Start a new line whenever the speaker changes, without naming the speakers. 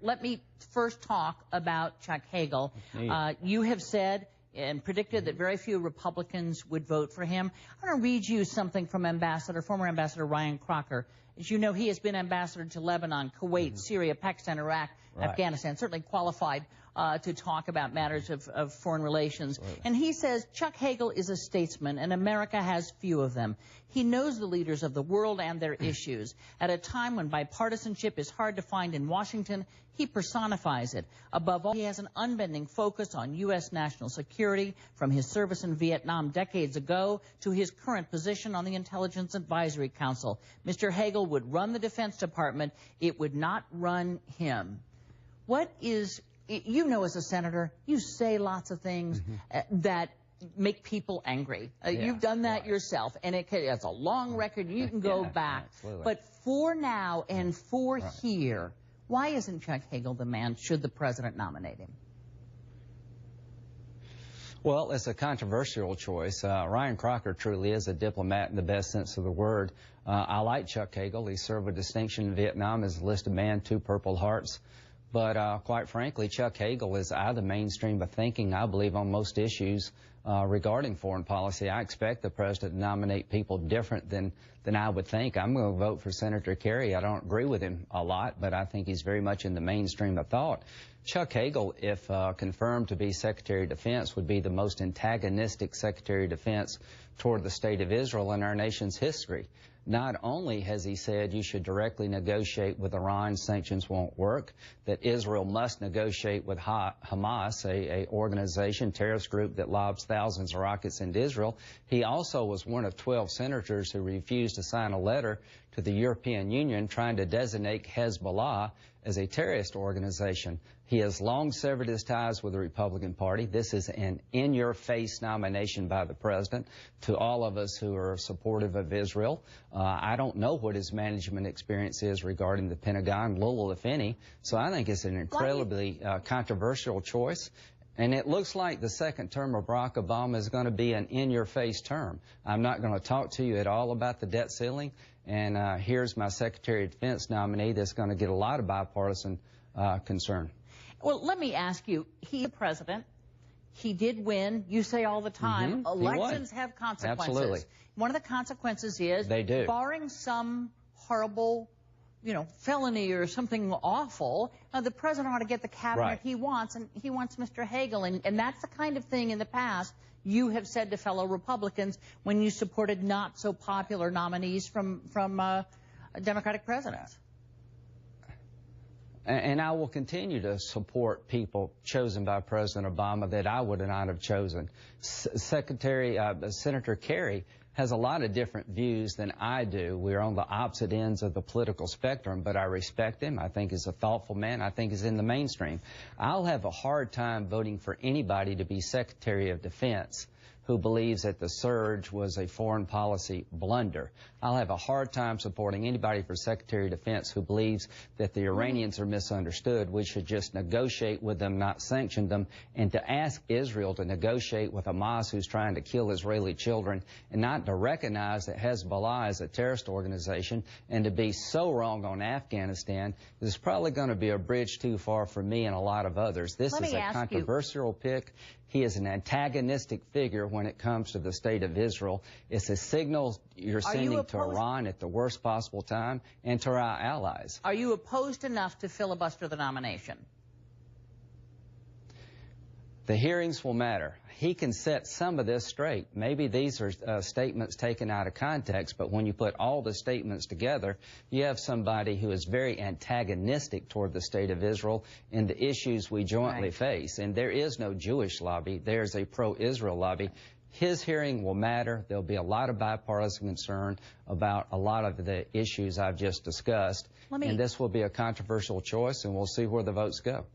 let me first talk about Chuck Hagel. You have said and predicted that very few Republicans would vote for him. I want to read you something from former Ambassador Ryan Crocker. As you know, he has been ambassador to Lebanon, Kuwait, Syria, Pakistan, Iraq, Afghanistan, certainly qualified to talk about matters of foreign relations. And he says, Chuck Hagel is a statesman, and America has few of them. He knows the leaders of the world and their issues. At a time when bipartisanship is hard to find in Washington, he personifies it. Above all, he has an unbending focus on U.S. national security, from his service in Vietnam decades ago to his current position on the Intelligence Advisory Council. Mr. Hagel would run the Defense Department. It would not run him. What is, you know, as a senator, you say lots of things that make people angry. You've done that yourself, and it's a long record. You can go back. Absolutely. But for now and for here, why isn't Chuck Hagel the man should the president nominate him?
Well, it's a controversial choice. Ryan Crocker truly is a diplomat in the best sense of the word. I like Chuck Hagel. He served with distinction in Vietnam as a enlisted man, 2 Purple Hearts. But quite frankly, Chuck Hagel is out of the mainstream of thinking, I believe, on most issues regarding foreign policy. I expect the president to nominate people different than I would think. I'm going to vote for Senator Kerry. I don't agree with him a lot, but I think he's very much in the mainstream of thought. Chuck Hagel, if confirmed to be Secretary of Defense, would be the most antagonistic Secretary of Defense toward the state of Israel in our nation's history. Not only has he said you should directly negotiate with Iran, sanctions won't work, that Israel must negotiate with Hamas, a organization, terrorist group that lobs thousands of rockets into Israel. He also was one of 12 senators who refused to sign a letter to the European Union trying to designate Hezbollah as a terrorist organization. He has long severed his ties with the Republican Party. This is an in-your-face nomination by the president to all of us who are supportive of Israel. I don't know what his management experience is regarding the Pentagon, little if any, so I think it's an incredibly controversial choice. And it looks like the second term of Barack Obama is going to be an in-your-face term. I'm not going to talk to you at all about the debt ceiling, and here's my Secretary of Defense nominee that's going to get a lot of bipartisan concern.
Well, let me ask you, he's the president. He did win. You say all the time, elections have consequences.
Absolutely.
One of the consequences is,
they do.
Barring some horrible, felony or something awful, the president ought to get the cabinet he wants, and he wants Mr. Hagel. And that's the kind of thing in the past you have said to fellow Republicans when you supported not so popular nominees from Democratic presidents.
And I will continue to support people chosen by President Obama that I would not have chosen. Senator Kerry has a lot of different views than I do. We're on the opposite ends of the political spectrum, but I respect him. I think he's a thoughtful man. I think he's in the mainstream. I'll have a hard time voting for anybody to be Secretary of Defense who believes that the surge was a foreign policy blunder. I'll have a hard time supporting anybody for Secretary of Defense who believes that the Iranians are misunderstood. We should just negotiate with them, not sanction them, and to ask Israel to negotiate with Hamas, who's trying to kill Israeli children, and not to recognize that Hezbollah is a terrorist organization, and to be so wrong on Afghanistan is probably going to be a bridge too far for me and a lot of others. This is a controversial pick. He is an antagonistic figure when it comes to the state of Israel. It's a signal you're sending to Iran at the worst possible time and to our allies.
Are you opposed enough to filibuster the nomination?
The hearings will matter. He can set some of this straight. Maybe these are statements taken out of context, but when you put all the statements together, you have somebody who is very antagonistic toward the state of Israel and the issues we jointly face. And there is no Jewish lobby. There's a pro-Israel lobby. His hearing will matter. There'll be a lot of bipartisan concern about a lot of the issues I've just discussed. And this will be a controversial choice, and we'll see where the votes go.